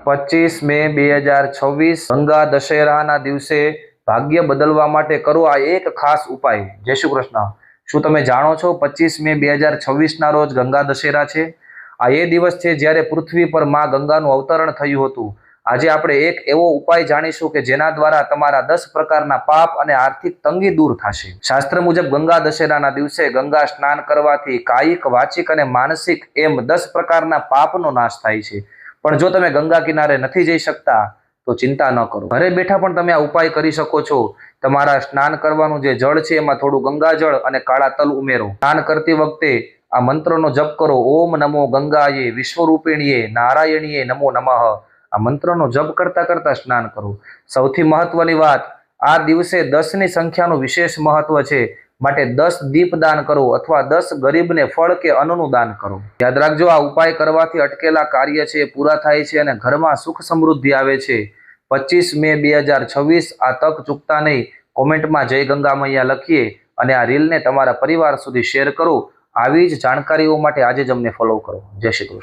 25 મે 2026 ગંગા દશેરાના દિવસે ભાગ્ય બદલવા માટે કરો આ એક ખાસ ઉપાય। જય શ્રી કૃષ્ણ। શું તમે જાણો છો 25 મે 2026 રોજ ગંગા દશેરા છે। આ એ દિવસ છે જ્યારે પૃથ્વી પર માં ગંગાનું અવતરણ થયું હતું। આજે આપણે એક એવો ઉપાય જાણીશું કે જેના દ્વારા તમારા 10 પ્રકારના પાપ અને આર્થિક તંગી દૂર થશે। શાસ્ત્ર મુજબ ગંગા દશેરાના દિવસે ગંગા સ્નાન કરવાથી કાયિક, વાચિક અને માનસિક એમ 10 પ્રકારના પાપનો નાશ થાય છે। પણ જો તમે ગંગા કિનારે નથી જઈ શકતા તો ચિંતા ન કરો, ઘરે બેઠા પણ તમે આ ઉપાય કરી શકો છો। તમારા સ્નાન કરવાનું જે જળ છે એમાં થોડું ગંગાજળ અને કાળા તલ ઉમેરો। સ્નાન કરતી વખતે આ મંત્રનો જપ કરો। ઓમ નમો ગંગાયે વિશ્વરૂપિણીએ નારાયણીએ નમો નમઃ। આ મંત્રનો જપ કરતા કરતા સ્નાન કરો। સૌથી મહત્વની વાત, આ દિવસે 10ની સંખ્યાનું વિશેષ મહત્વ છે, માટે 10 દીપ દાન કરો અથવા 10 ગરીબને ફળ કે અન્નનું દાન કરો। યાદ રાખજો, આ ઉપાય કરવાથી અટકેલા કાર્ય છે પૂરા થાય છે અને ઘરમાં સુખ સમૃદ્ધિ આવે છે। 25 મે 2026 આ તક ચૂકતા નહીં। કોમેન્ટમાં જય ગંગા મૈયા લખીએ અને આ રીલને તમારા પરિવાર સુધી શેર કરો। આવી જ જાણકારીઓ માટે આજે જ અમને ફોલો કરો। જય શ્રી કૃષ્ણ।